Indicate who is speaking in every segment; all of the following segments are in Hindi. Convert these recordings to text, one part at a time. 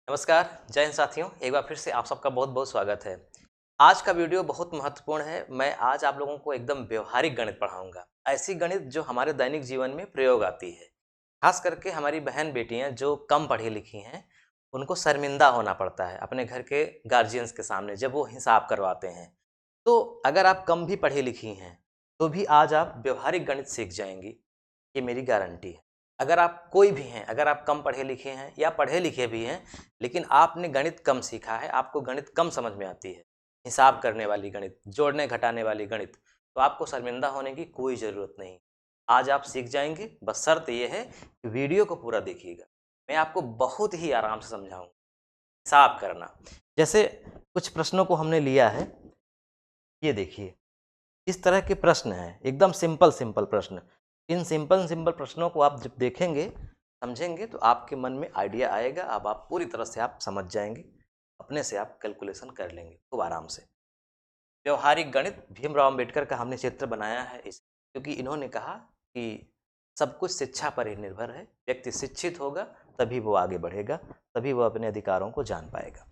Speaker 1: नमस्कार, जय हिंद साथियों। एक बार फिर से आप सबका बहुत-बहुत स्वागत है। आज का वीडियो बहुत महत्वपूर्ण है। मैं आज आप लोगों को एकदम व्यावहारिक गणित पढ़ाऊँगा। ऐसी गणित जो हमारे दैनिक जीवन में प्रयोग आती है। ख़ास करके हमारी बहन-बेटियाँ जो कम पढ़ी-लिखी हैं, उनको शर्मिंदा होना पड़ता है अपने घर के गार्जियंस के सामने जब वो हिसाब करवाते हैं। तो अगर आप कम भी पढ़ी-लिखी हैं, तो भी आज आप व्यावहारिक गणित सीख जाएँगी, ये मेरी गारंटी है। अगर आप कोई भी हैं, अगर आप कम पढ़े-लिखे हैं या पढ़े-लिखे भी हैं, लेकिन आपने गणित कम सीखा है, आपको गणित कम समझ में आती है, हिसाब करने वाली गणित, जोड़ने-घटाने वाली गणित, तो आपको शर्मिंदा होने की कोई ज़रूरत नहीं। आज आप सीख जाएँगे, बस शर्त ये है कि वीडियो को पूरा देखिएगा। मैं आपको बहुत ही आराम से समझाऊँगा, हिसाब करना। जैसे कुछ प्रश्नों को हमने लिया है, ये देखिए, इस तरह के प्रश्न हैं, एकदम सिंपल प्रश्न। इन सिंपल प्रश्नों को आप जब देखेंगे, समझेंगे तो आपके मन में आइडिया आएगा, अब आप पूरी तरह से आप समझ जाएँगे। अपने से आप कैलकुलेशन कर लेंगे खूब आराम से। व्यावहारिक गणित भीमराव अम्बेडकर का हमने चित्र बनाया है इस क्योंकि इन्होंने कहा कि सब कुछ शिक्षा पर ही निर्भर है। व्यक्ति शिक्षित होगा, तभी वो आगे बढ़ेगा, तभी वो अपने अधिकारों को जान पाएगा।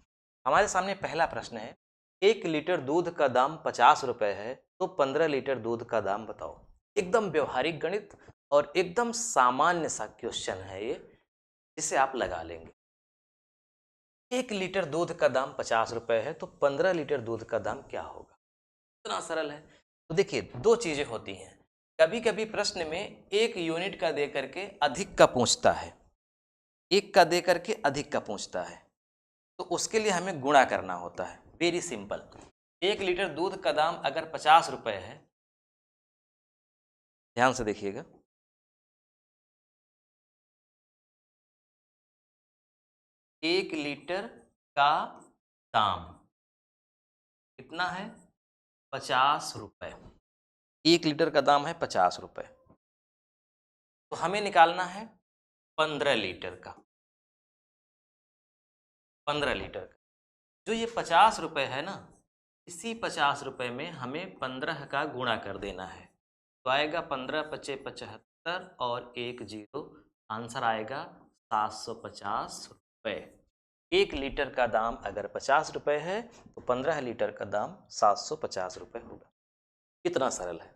Speaker 1: हमारे सामने पहला प्रश्न है, 1 लीटर दूध का दाम 50 रुपए है, तो 15 लीटर दूध का दाम बताओ। एकदम व्यावहारिक गणित और एकदम सामान्य सा क्वेश्चन है ये, जिसे आप लगा लेंगे। 1 लीटर दूध का दाम 50 रुपए है, तो 15 लीटर दूध का दाम क्या होगा? इतना सरल है। तो देखिए, 2 चीज़ें होती हैं। कभी-कभी प्रश्न में 1 यूनिट का दे करके अधिक का पूछता है, 1 का दे करके अधिक का पूछता है, तो उसके लिए हमें गुणा करना होता है। Very simple. 1 लीटर दूध का दाम अगर 50 रुपए है, ध्यान से देखिएगा, 1 लीटर का दाम कितना है? 50 रुपए। 1 लीटर का दाम है 50 रुपए। तो हमें निकालना है 15 लीटर का, 15 लीटर का। जो ये 50 रुपए है ना, इसी 50 रुपए में हमें 15 का गुणा कर देना है। तो आएगा 15 पचे 75 और 1 जीरो, आंसर आएगा 750 रुपए। 1 लीटर का दाम अगर 50 रुपए है, तो 15 लीटर का दाम 750 रुपए होगा। कितना सरल है।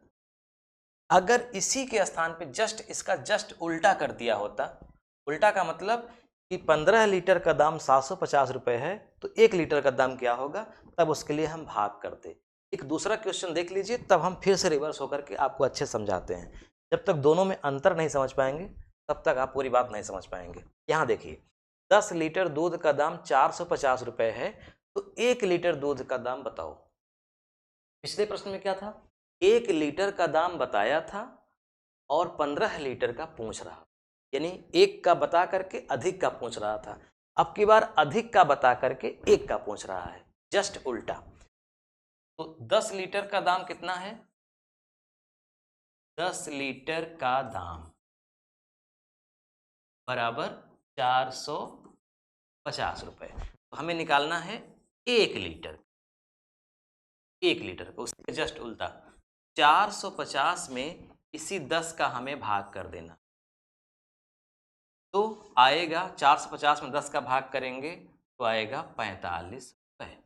Speaker 1: अगर इसी के स्थान पे इसका जस्ट उल्टा कर दिया होता, उल्टा का मतलब कि 15 लीटर का दाम 750 रुपए है, तो 1 लीटर का दाम क्या होगा, तब उसके लिए हम भाग करते। एक दूसरा क्वेश्चन देख लीजिए, तब हम फिर से रिवर्स होकर के आपको अच्छे समझाते हैं। जब तक दोनों में अंतर नहीं समझ पाएंगे, तब तक आप पूरी बात नहीं समझ पाएंगे। यहाँ देखिए, 10 लीटर दूध का दाम 450 रुपए है, तो 1 लीटर दूध का दाम बताओ। पिछले प्रश्न में क्या था? 1 लीटर का दाम बताया था और 15 लीटर का पूछ रहा, यानी 1 का बता करके अधिक का पूछ रहा था। अब की बार अधिक का बता करके 1 का पूछ रहा है, जस्ट उल्टा। तो 10 लीटर का दाम कितना है? 10 लीटर का दाम बराबर 450 रुपए। तो हमें निकालना है 1 लीटर, 1 लीटर को उसके जस्ट उल्टा। 450 में इसी 10 का हमें भाग कर देना, तो आएगा 450 में 10 का भाग करेंगे तो आएगा 45 रुपए।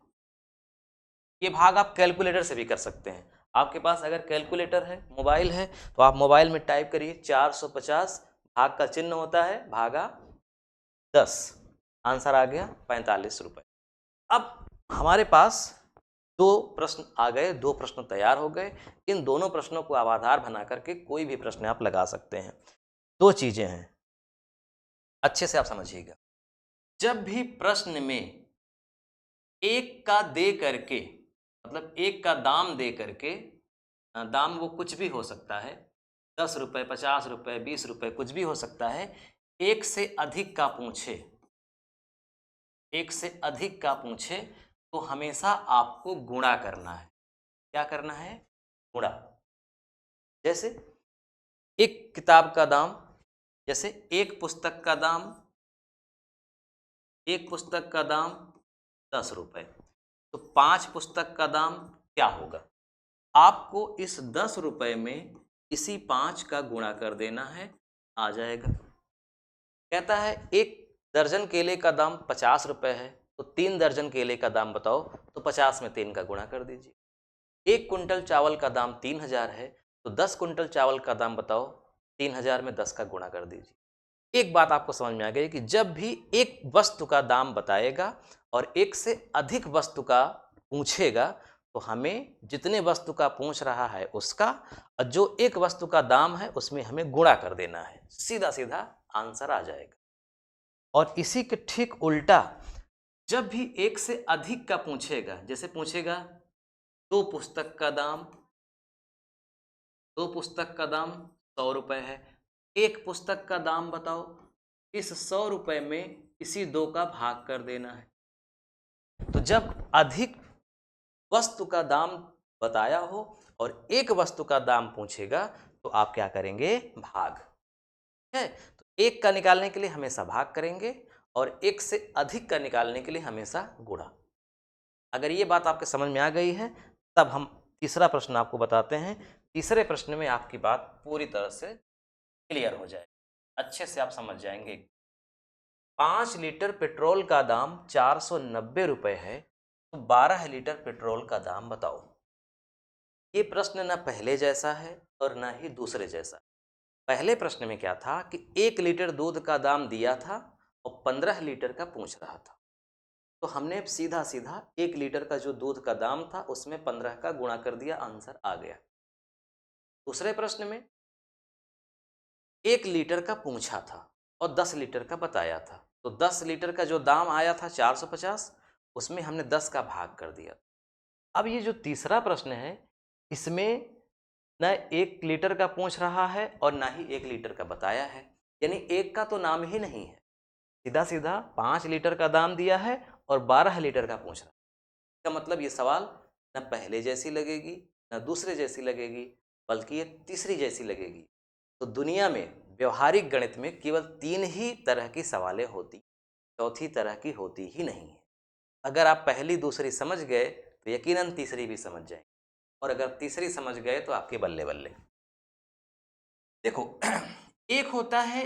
Speaker 1: ये भाग आप कैलकुलेटर से भी कर सकते हैं। आपके पास अगर कैलकुलेटर है, मोबाइल है, तो आप मोबाइल में टाइप करिए 450, भाग का चिन्ह होता है भागा 10, आंसर आ गया 45 रुपए। अब हमारे पास 2 प्रश्न आ गए, 2 प्रश्न तैयार हो गए। इन दोनों प्रश्नों को आप आधार बना करके कोई भी प्रश्न आप लगा सकते हैं। 2 चीज़ें हैं, अच्छे से आप समझिएगा। जब भी प्रश्न में 1 का दे करके, मतलब 1 का दाम दे करके, दाम वो कुछ भी हो सकता है, 10 रुपए, 50 रुपए, 20 रुपए, कुछ भी हो सकता है। 1 से अधिक का पूछे, 1 से अधिक का पूछे, तो हमेशा आपको गुणा करना है। क्या करना है? गुणा। जैसे एक किताब का दाम, जैसे एक पुस्तक का दाम, एक पुस्तक का दाम 10 रुपए, तो 5 पुस्तक का दाम क्या होगा? आपको इस 10 रुपए में इसी 5 का गुणा कर देना है, आ जाएगा। कहता है एक दर्जन केले का दाम 50 रुपये है, तो 3 दर्जन केले का दाम बताओ, तो 50 में 3 का गुणा कर दीजिए। 1 कुंटल चावल का दाम 3000 है, तो 10 कुंटल चावल का दाम बताओ, 3000 में 10 का गुणा कर दीजिए। एक बात आपको समझ में आ गई कि जब भी एक वस्तु का दाम बताएगा और एक से अधिक वस्तु का पूछेगा, तो हमें जितने वस्तु का पूछ रहा है उसका और जो एक वस्तु का दाम है उसमें हमें गुणा कर देना है, सीधा सीधा आंसर आ जाएगा। और इसी के ठीक उल्टा जब भी एक से अधिक का पूछेगा, जैसे पूछेगा दो पुस्तक का दाम 100 रुपये है, एक पुस्तक का दाम बताओ, इस 100 रुपये में इसी 2 का भाग कर देना है। तो जब अधिक वस्तु का दाम बताया हो और एक वस्तु का दाम पूछेगा, तो आप क्या करेंगे, भाग है। तो एक का निकालने के लिए हमेशा भाग करेंगे और एक से अधिक का निकालने के लिए हमेशा गुणा। अगर ये बात आपके समझ में आ गई है, तब हम तीसरा प्रश्न आपको बताते हैं। तीसरे प्रश्न में आपकी बात पूरी तरह से क्लियर हो जाए, अच्छे से आप समझ जाएंगे। 5 लीटर पेट्रोल का दाम 490 रुपये है, तो 12 लीटर पेट्रोल का दाम बताओ। ये प्रश्न न पहले जैसा है और न ही दूसरे जैसा। पहले प्रश्न में क्या था कि 1 लीटर दूध का दाम दिया था और 15 लीटर का पूछ रहा था, तो हमने सीधा सीधा 1 लीटर का जो दूध का दाम था उसमें 15 का गुणा कर दिया, आंसर आ गया। दूसरे प्रश्न में 1 लीटर का पूछा था और 10 लीटर का बताया था, तो 10 लीटर का जो दाम आया था 450, उसमें हमने 10 का भाग कर दिया। अब ये जो तीसरा प्रश्न है, इसमें न 1 लीटर का पूछ रहा है और ना ही 1 लीटर का बताया है, यानी एक का तो नाम ही नहीं है। सीधा सीधा 5 लीटर का दाम दिया है और 12 लीटर का पूछ रहा है। इसका मतलब ये सवाल न पहले जैसी लगेगी न दूसरे जैसी लगेगी, बल्कि ये तीसरी जैसी लगेगी। तो दुनिया में व्यवहारिक गणित में केवल 3 ही तरह की सवालें होती, चौथी तरह की होती ही नहीं है। अगर आप पहली दूसरी समझ गए तो यकीनन तीसरी भी समझ जाएंगे, और अगर तीसरी समझ गए तो आपके बल्ले बल्ले। देखो एक होता है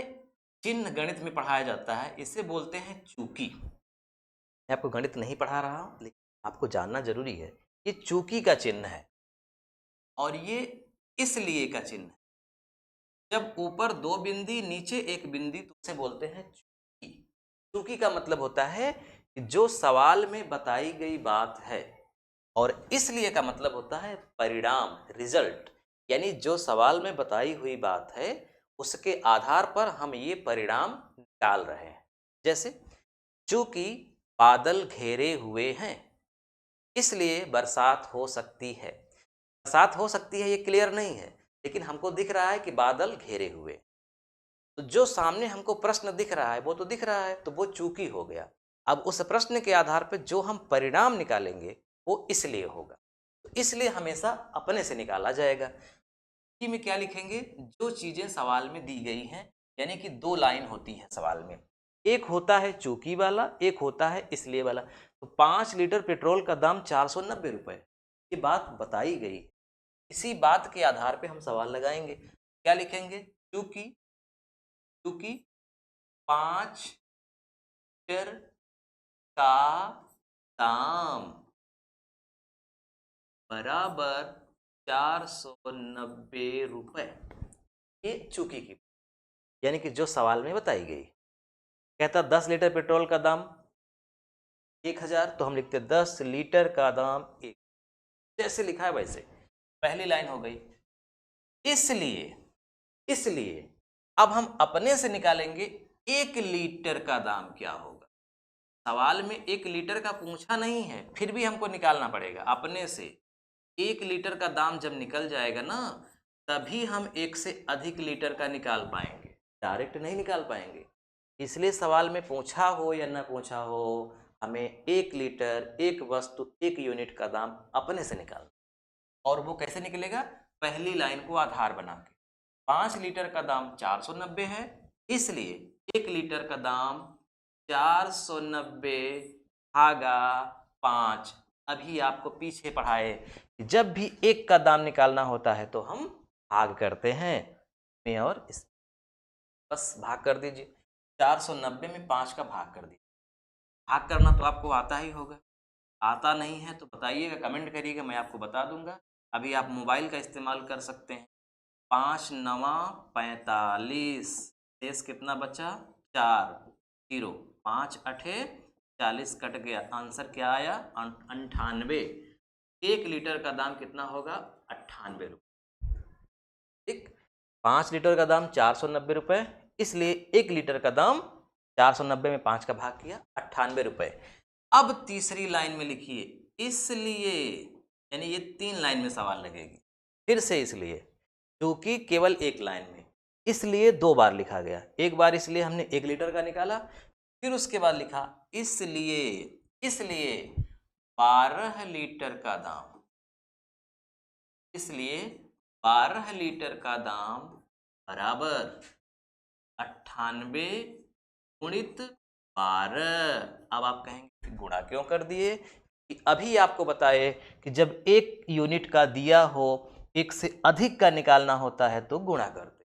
Speaker 1: चिन्ह, गणित में पढ़ाया जाता है, इसे बोलते हैं चूकी। मैं आपको गणित नहीं पढ़ा रहा हूं, लेकिन आपको जानना जरूरी है। ये चूकी का चिन्ह है और ये इसलिए का चिन्ह है। जब ऊपर 2 बिंदी नीचे 1 बिंदी, तो उसे बोलते हैं चूकी। चूकी का मतलब होता है कि जो सवाल में बताई गई बात है, और इसलिए का मतलब होता है परिणाम, रिजल्ट, यानी जो सवाल में बताई हुई बात है उसके आधार पर हम ये परिणाम निकाल रहे हैं। जैसे चूंकि बादल घेरे हुए हैं इसलिए बरसात हो सकती है। बरसात हो सकती है ये क्लियर नहीं है, लेकिन हमको दिख रहा है कि बादल घेरे हुए। तो जो सामने हमको प्रश्न दिख रहा है वो तो दिख रहा है, तो वो चूकी हो गया। अब उस प्रश्न के आधार पर जो हम परिणाम निकालेंगे वो इसलिए होगा। तो इसलिए हमेशा अपने से निकाला जाएगा। कि में क्या लिखेंगे, जो चीजें सवाल में दी गई हैं, यानी कि 2 लाइन होती है सवाल में, एक होता है चूकी वाला, एक होता है इसलिए वाला। तो 5 लीटर पेट्रोल का दाम 490 रुपये, ये बात बताई गई। इसी बात के आधार पे हम सवाल लगाएंगे। क्या लिखेंगे, चूंकि 5 लीटर का दाम बराबर 490 रुपये, ये चूकी की, यानी कि जो सवाल में बताई गई। कहता 10 लीटर पेट्रोल का दाम 1000, तो हम लिखते 10 लीटर का दाम 1, जैसे लिखा है वैसे। पहली लाइन हो गई। इसलिए अब हम अपने से निकालेंगे 1 लीटर का दाम क्या होगा। सवाल में 1 लीटर का पूछा नहीं है, फिर भी हमको निकालना पड़ेगा अपने से। 1 लीटर का दाम जब निकल जाएगा ना, तभी हम 1 से अधिक लीटर का निकाल पाएंगे, डायरेक्ट नहीं निकाल पाएंगे। इसलिए सवाल में पूछा हो या ना पूछा हो, हमें 1 लीटर, एक वस्तु, 1 यूनिट का दाम अपने से निकालना। और वो कैसे निकलेगा, पहली लाइन को आधार बना के। 5 लीटर का दाम 490 है, इसलिए 1 लीटर का दाम 490 भागा 5। अभी आपको पीछे पढ़ाए कि जब भी 1 का दाम निकालना होता है तो हम भाग करते हैं में, और इस बस भाग कर दीजिए। 490 में 5 का भाग कर दिया। भाग करना तो आपको आता ही होगा, आता नहीं है तो बताइएगा, कमेंट करिएगा, मैं आपको बता दूंगा। अभी आप मोबाइल का इस्तेमाल कर सकते हैं। 5 नवा 45, शेष कितना बचा? 4, 0, 5 अठे 40 कट गया, आंसर क्या आया? 98। 1 लीटर का दाम कितना होगा? 98 रुपये। ठीक, 5 लीटर का दाम 490 रुपये, इसलिए 1 लीटर का दाम 490 में 5 का भाग किया, 98 रुपये। अब तीसरी लाइन में लिखिए इसलिए, यानी ये 3 लाइन में सवाल लगेगी। फिर से इसलिए, क्योंकि केवल एक लाइन में, इसलिए 2 बार लिखा गया। एक बार इसलिए हमने 1 लीटर का निकाला, फिर उसके बाद लिखा इसलिए, इसलिए 12 लीटर का दाम, इसलिए 12 लीटर का दाम बराबर 98 गुणित 12। अब आप कहेंगे गुणा क्यों कर दिए? कि अभी आपको बताए कि जब 1 यूनिट का दिया हो, 1 से अधिक का निकालना होता है तो गुणा कर दे।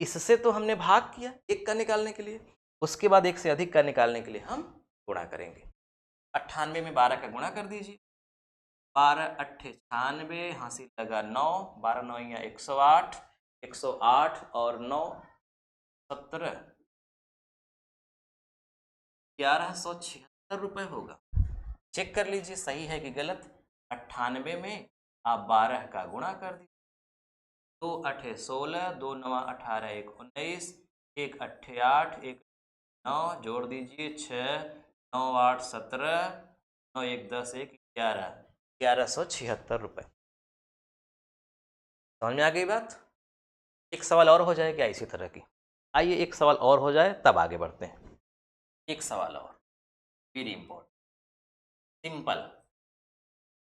Speaker 1: इससे तो हमने भाग किया 1 का निकालने के लिए, उसके बाद 1 से अधिक का निकालने के लिए हम गुणा करेंगे। 98 में 12 का गुणा कर दीजिए। 12 अट्ठे 96, हासिल लगा 9, 12 9 या 108, 108 और 9 17, 1176 रुपये होगा। चेक कर लीजिए सही है कि गलत। 98 में आप 12 का गुणा कर दीजिए। 2 अठे 16, 2 नवा 18, 1 19, 1 अट्ठे 8, 1 9, जोड़ दीजिए 6, 9 8 17, 9 1 10, 1 11, 1176 रुपये। समझ में आ गई बात? एक सवाल और हो जाए क्या इसी तरह की? आइए एक सवाल और हो जाए तब आगे बढ़ते हैं। एक सवाल और, वेरी इंपॉर्टेंट, सिंपल।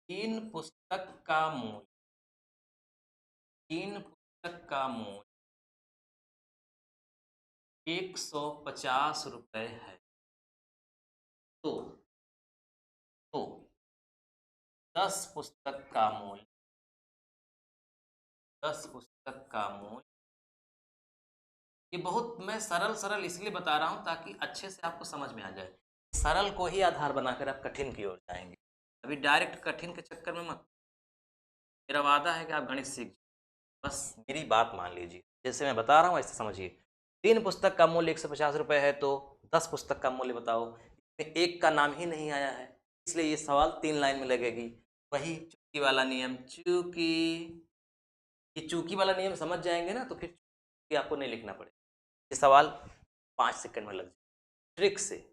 Speaker 1: 3 पुस्तक का मूल्य, 3 पुस्तक का मूल्य 150 रुपये है, तो 10 पुस्तक का मूल्य, 10 पुस्तक का मूल्य, ये बहुत मैं सरल इसलिए बता रहा हूँ ताकि अच्छे से आपको समझ में आ जाए। सरल को ही आधार बनाकर आप कठिन की ओर जाएंगे, अभी डायरेक्ट कठिन के चक्कर में मत। मेरा वादा है कि आप गणित सीख, बस मेरी बात मान लीजिए, जैसे मैं बता रहा हूँ ऐसे समझिए। 3 पुस्तक का मूल्य 150 रुपये है, तो 10 पुस्तक का मूल्य बताओ। इसमें एक का नाम ही नहीं आया है, इसलिए ये सवाल 3 लाइन में लगेगी। वही चूकी वाला नियम, चूकी, ये चूकी वाला नियम समझ जाएंगे ना तो फिर चूकी आपको नहीं लिखना पड़ेगा। ये सवाल 5 सेकंड में लग जाए ट्रिक से।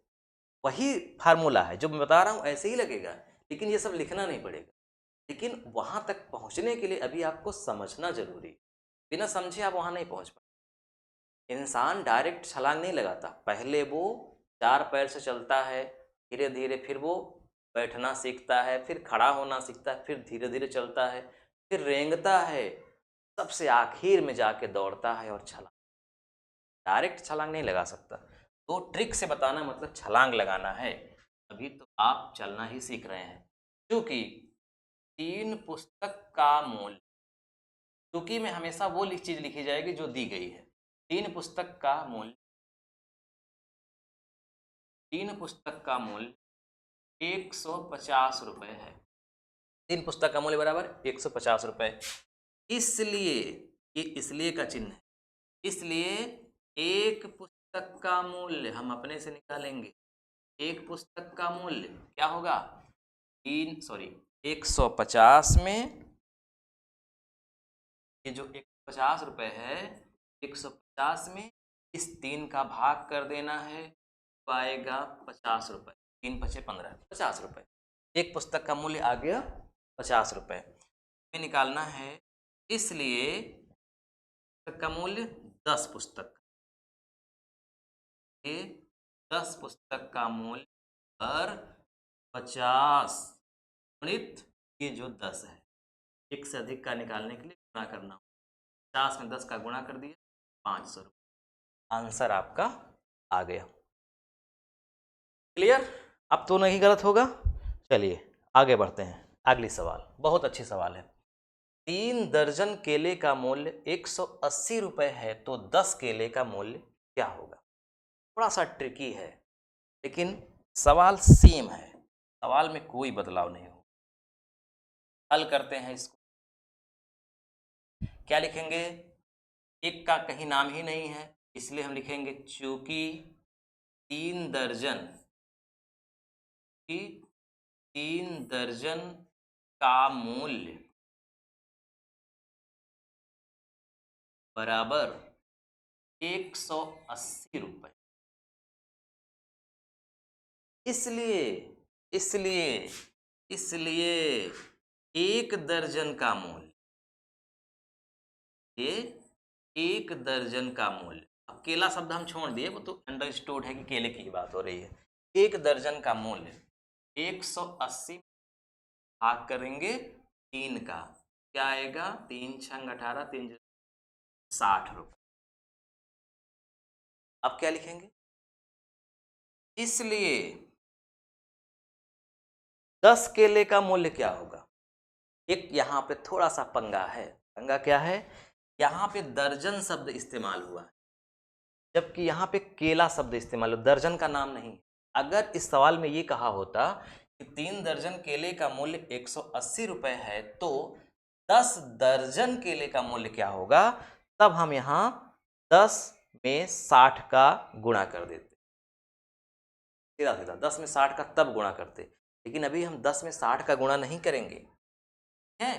Speaker 1: वही फार्मूला है जो मैं बता रहा हूँ, ऐसे ही लगेगा, लेकिन ये सब लिखना नहीं पड़ेगा। लेकिन वहाँ तक पहुँचने के लिए अभी आपको समझना जरूरी है, बिना समझे आप वहाँ नहीं पहुँच पाए। इंसान डायरेक्ट छलांग नहीं लगाता, पहले वो 4 पैर से चलता है, धीरे धीरे फिर वो बैठना सीखता है, फिर खड़ा होना सीखता है, फिर धीरे धीरे चलता है, फिर रेंगता है, सबसे आखिर में जाके दौड़ता है और छलांग। डायरेक्ट छलांग नहीं लगा सकता, तो ट्रिक से बताना मतलब छलांग लगाना है। अभी तो आप चलना ही सीख रहे हैं। क्योंकि 3 पुस्तक का मूल्य, क्योंकि में हमेशा वो चीज लिखी जाएगी जो दी गई है। 3 पुस्तक का मूल्य, 3 पुस्तक का मूल्य 150 रुपये है। 3 पुस्तक का मूल्य बराबर 150 रुपये। इसलिए, ये इसलिए का चिन्ह है, इसलिए एक पुस्तक का मूल्य हम अपने से निकालेंगे। एक पुस्तक का मूल्य क्या होगा? 150 में ये जो 150 रुपये है, 150 में इस 3 का भाग कर देना है, तो आएगा 50 रुपये। 3 पचे 15, 50 रुपये। एक पुस्तक का मूल्य आ गया 50 रुपये। हमें निकालना है, इसलिए पुस्तक का मूल्य 10 पुस्तक, ये 10 पुस्तक का मूल्य पर 50 गुणित ये जो 10 है, 1 से अधिक का निकालने के लिए गुणा करना। 50 में 10 का गुणा कर दिया, 500 रुपये। आंसर आपका आ गया। क्लियर? अब तो नहीं गलत होगा। चलिए आगे बढ़ते हैं। अगली सवाल बहुत अच्छी सवाल है। 3 दर्जन केले का मूल्य 180 रुपये है, तो 10 केले का मूल्य क्या होगा? थोड़ा सा ट्रिकी है, लेकिन सवाल सेम है, सवाल में कोई बदलाव नहीं हो। हल करते हैं इसको। क्या लिखेंगे? एक का कहीं नाम ही नहीं है, इसलिए हम लिखेंगे चूंकि 3 दर्जन की 3 दर्जन का मूल्य बराबर 180 रुपये, इसलिए इसलिए इसलिए 1 दर्जन का मूल्य, ये 1 दर्जन का मूल्य, अब केला शब्द हम छोड़ दिए, वो तो अंडरस्टूड है कि केले की बात हो रही है। 1 दर्जन का मूल्य 180 भाग करेंगे 3 का, क्या आएगा? 3 छंग 18, 3 60 रुपये। अब क्या लिखेंगे? इसलिए 10 केले का मूल्य क्या होगा? एक यहाँ पे थोड़ा सा पंगा है। पंगा क्या है? यहाँ पे दर्जन शब्द इस्तेमाल हुआ है, जबकि यहाँ पे केला शब्द इस्तेमाल हुआ, दर्जन का नाम नहीं। अगर इस सवाल में ये कहा होता कि 3 दर्जन केले का मूल्य 180 रुपये है, तो 10 दर्जन केले का मूल्य क्या होगा, तब हम यहाँ 10 में 60 का गुणा कर देते, सीधा सीधा 10 में 60 का तब गुणा करते। लेकिन अभी हम 10 में 60 का गुणा नहीं करेंगे, है?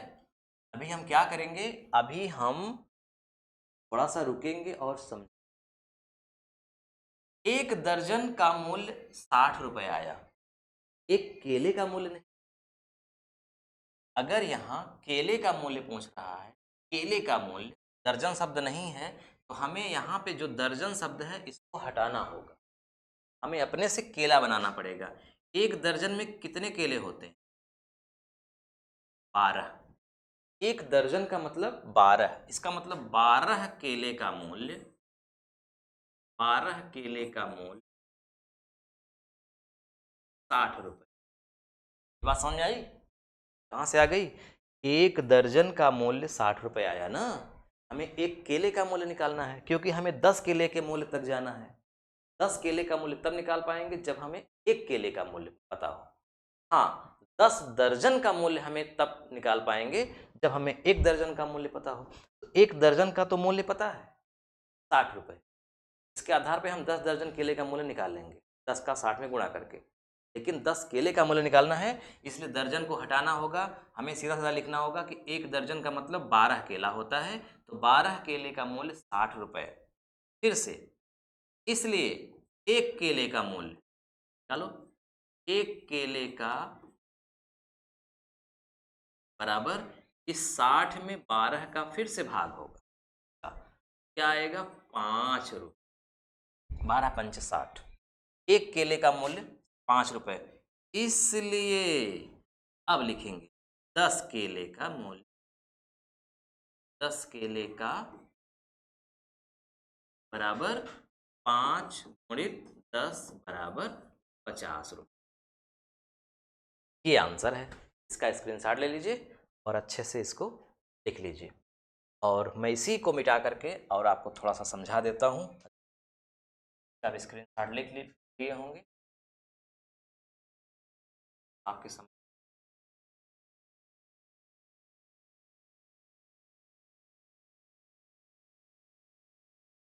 Speaker 1: अभी हम क्या करेंगे? अभी हम थोड़ा सा रुकेंगे और समझ। 1 दर्जन का मूल्य 60 रुपये आया, एक केले का मूल्य नहीं। अगर यहाँ केले का मूल्य पूछ रहा है, केले का मूल्य, दर्जन शब्द नहीं है, तो हमें यहाँ पे जो दर्जन शब्द है इसको हटाना होगा, हमें अपने से केला बनाना पड़ेगा। 1 दर्जन में कितने केले होते हैं? 12। 1 दर्जन का मतलब 12, इसका मतलब 12 केले का मूल्य, 12 केले का मूल्य 60 रुपये। बात समझ आई? कहाँ से आ गई? 1 दर्जन का मूल्य 60 रुपये आया ना, हमें एक केले का मूल्य निकालना है, क्योंकि हमें 10 केले के मूल्य तक जाना है। 10 केले का मूल्य तब निकाल पाएंगे जब हमें एक केले का मूल्य पता हो। हाँ, 10 दर्जन का मूल्य हमें तब निकाल पाएंगे जब हमें 1 दर्जन का मूल्य पता हो। तो 1 दर्जन का तो मूल्य पता है 60 रुपये, इसके आधार पे हम 10 दर्जन केले का मूल्य निकाल लेंगे 10 का 60 में गुणा करके। लेकिन 10 केले का मूल्य निकालना है, इसलिए दर्जन को हटाना होगा, हमें सीधा सीधा लिखना होगा कि 1 दर्जन का मतलब 12 केला होता है, तो 12 केले का मूल्य 60 रुपये। फिर से, इसलिए एक केले का मूल्य, चलो, एक केले का बराबर इस 60 में 12 का फिर से भाग होगा, क्या आएगा? 5 रुपये। 12 पंच 60, एक केले का मूल्य 5 रुपये, इसलिए अब लिखेंगे 10 केले का मूल्य, 10 केले का बराबर 5 गुणित 10 बराबर 50 रुपये। ये आंसर है, इसका स्क्रीनशॉट ले लीजिए और अच्छे से इसको लिख लीजिए। और मैं इसी को मिटा करके और आपको थोड़ा सा समझा देता हूँ, आप स्क्रीनशॉट लिख लिए होंगे, आपके समझ।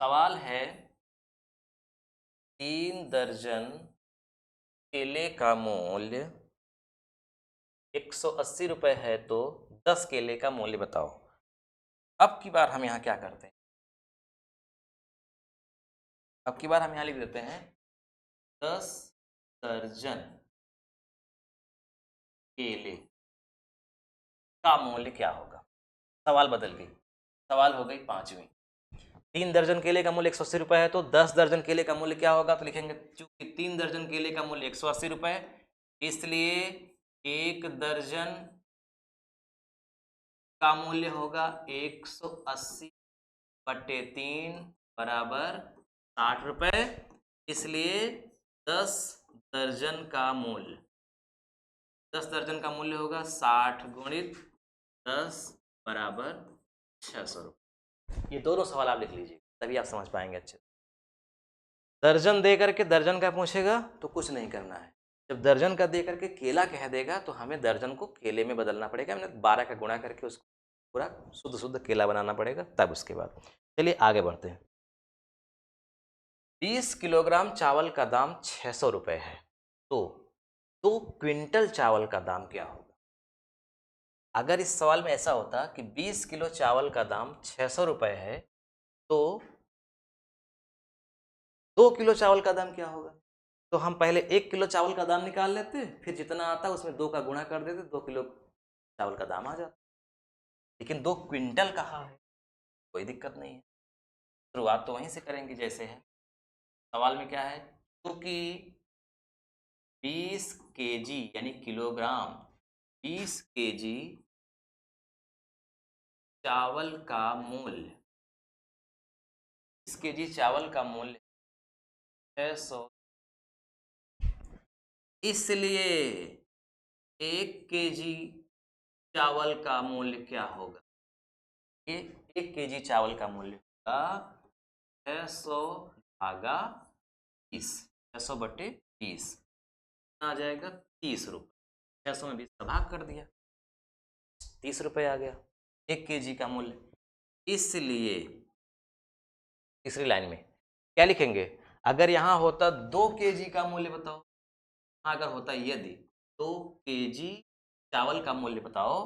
Speaker 1: सवाल है 3 दर्जन केले का मूल्य 180 रुपये है, तो 10 केले का मूल्य बताओ। अब की बार हम यहाँ क्या करते हैं? अब की बार हम यहाँ लिख देते हैं 10 दर्जन केले का मूल्य क्या होगा। सवाल बदल गई, सवाल हो गई 5वीं। 3 दर्जन केले का मूल्य 180 रुपये है, तो 10 दर्जन केले का मूल्य क्या होगा? तो लिखेंगे चूंकि 3 दर्जन केले का मूल्य 180 रुपये, इसलिए 1 दर्जन का मूल्य होगा 180 बटे 3 बराबर 60 रुपये, इसलिए 10 दर्जन का मूल्य, 10 दर्जन का मूल्य होगा 60 गुणित 10 बराबर 600 रुपये। ये दोनों सवाल आप लिख लीजिए, तभी आप समझ पाएंगे अच्छे से। दर्जन दे करके दर्जन का पूछेगा तो कुछ नहीं करना है। जब दर्जन का दे करके केला कह देगा तो हमें दर्जन को केले में बदलना पड़ेगा, हमने 12 का गुणा करके उसको पूरा शुद्ध शुद्ध केला बनाना पड़ेगा, तब उसके बाद चलिए आगे बढ़ते हैं। 20 किलोग्राम चावल का दाम 600 रुपये है, तो 2 क्विंटल चावल का दाम क्या होगा? अगर इस सवाल में ऐसा होता कि 20 किलो चावल का दाम 600 रुपये है, तो 2 किलो चावल का दाम क्या होगा? तो हम पहले 1 किलो चावल का दाम निकाल लेते, फिर जितना आता उसमें 2 का गुणा कर देते, 2 किलो चावल का दाम आ जाता। लेकिन 2 क्विंटल कहाँ है, कोई दिक्कत नहीं है, शुरुआत तो वहीं से करेंगे जैसे है। सवाल में क्या है, क्योंकि 20 केजी यानी किलोग्राम, 20 केजी चावल का मूल्य, 20 केजी चावल का मूल्य 600, इसलिए 1 केजी चावल का मूल्य क्या होगा? ये 1 केजी चावल का मूल्य होगा 600 भागा 20, 600 बटे 20 आ जाएगा 30 रुपये। 600 में 20 का भाग कर दिया, 30 रुपये आ गया 1 केजी का मूल्य। इसलिए तीसरी लाइन में क्या लिखेंगे? अगर यहाँ होता 2 केजी का मूल्य बताओ, हाँ अगर होता यदि 2 केजी चावल का मूल्य बताओ,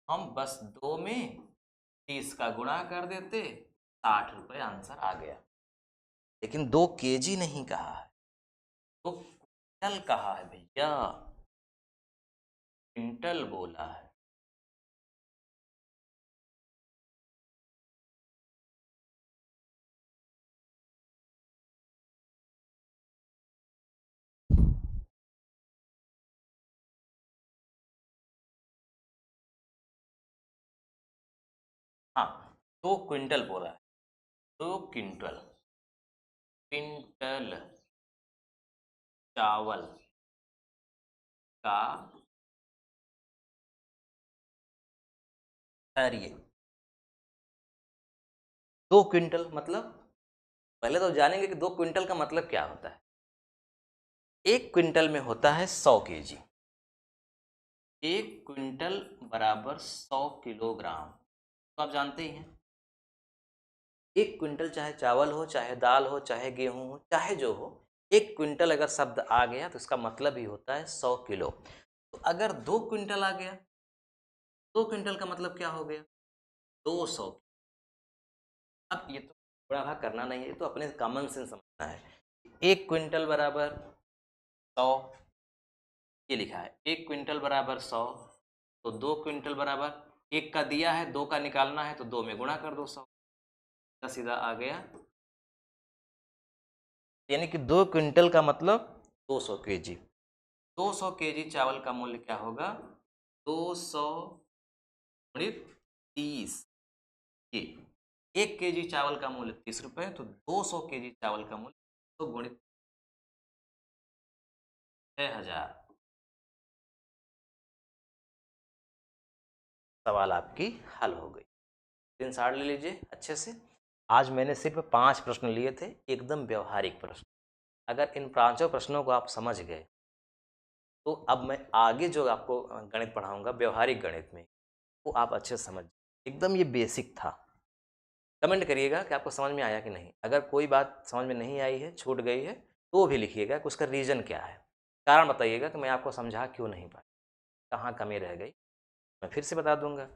Speaker 1: हम बस 2 में 30 का गुणा कर देते, 60 रुपये आंसर आ गया। लेकिन 2 केजी नहीं कहा है, 2 क्विंटल कहा है भैया, क्विंटल बोला है। हाँ 2 क्विंटल बोला है, 2 क्विंटल, क्विंटल चावल का, ठहरिए 2 क्विंटल मतलब पहले तो जानेंगे कि 2 क्विंटल का मतलब क्या होता है। 1 क्विंटल में होता है 100 केजी, 1 क्विंटल बराबर 100 किलोग्राम, तो आप जानते ही हैं 1 क्विंटल चाहे चावल हो, चाहे दाल हो, चाहे गेहूं हो, चाहे जो हो, 1 क्विंटल अगर शब्द आ गया तो इसका मतलब ही होता है 100 किलो। तो अगर 2 क्विंटल आ गया, 2 क्विंटल का मतलब क्या हो गया? 200। अब ये तो बड़ा भाग करना नहीं है, तो अपने कॉमन सेंस समझना है। 1 क्विंटल बराबर 100, ये लिखा है 1 क्विंटल बराबर 100, तो 2 क्विंटल बराबर 1 का दिया है, 2 का निकालना है तो 2 में गुणा कर दो 100, सीधा आ गया। यानी कि 2 क्विंटल का मतलब 200 केजी। 200 केजी चावल का मूल्य क्या होगा? 200 गुणित 30, ये 1 केजी चावल का मूल्य 30 रुपये, तो 200 केजी चावल का मूल्य तो गुणित 6000। सवाल आपकी हल हो गई। स्क्रीनशॉट ले लीजिए अच्छे से। आज मैंने सिर्फ 5 प्रश्न लिए थे, एकदम व्यवहारिक प्रश्न। अगर इन पांचों प्रश्नों को आप समझ गए तो अब मैं आगे जो आपको गणित पढ़ाऊंगा व्यवहारिक गणित में, वो आप अच्छे से समझ, एकदम ये बेसिक था। कमेंट करिएगा कि आपको समझ में आया कि नहीं। अगर कोई बात समझ में नहीं आई है, छूट गई है, तो वो भी लिखिएगा कि उसका रीज़न क्या है, कारण बताइएगा कि मैं आपको समझा क्यों नहीं पाया, कहाँ कमी रह गई, मैं फिर से बता दूंगा।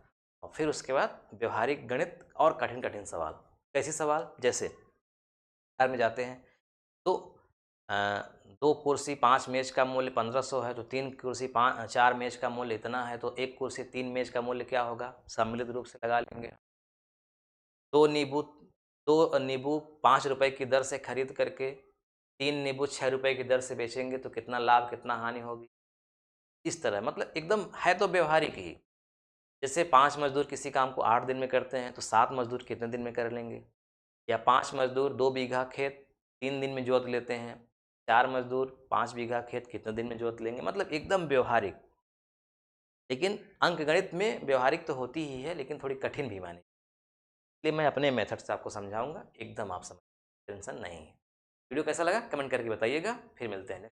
Speaker 1: और फिर उसके बाद व्यवहारिक गणित और कठिन कठिन सवाल। कैसे सवाल? जैसे कार में जाते हैं तो 2 कुर्सी 5 मेज का मूल्य 1500 है, तो 3 कुर्सी 4 मेज का मूल्य इतना है, तो 1 कुर्सी 3 मेज का मूल्य क्या होगा? सम्मिलित रूप से लगा लेंगे। 2 नींबू 2 नींबू 5 रुपए की दर से खरीद करके 3 नींबू 6 रुपए की दर से बेचेंगे तो कितना लाभ कितना हानि होगी? इस तरह मतलब एकदम है तो व्यवहारिक ही। जैसे 5 मजदूर किसी काम को 8 दिन में करते हैं, तो 7 मजदूर कितने दिन में कर लेंगे? या 5 मजदूर 2 बीघा खेत 3 दिन में जोत लेते हैं, 4 मजदूर 5 बीघा खेत कितने दिन में जोत लेंगे? मतलब एकदम व्यवहारिक। लेकिन अंकगणित में व्यवहारिक तो होती ही है, लेकिन थोड़ी कठिन भी मानी, इसलिए मैं अपने मेथड से आपको समझाऊंगा, एकदम आप समझ, टेंशन नहीं है। वीडियो कैसा लगा कमेंट करके बताइएगा। फिर मिलते हैं।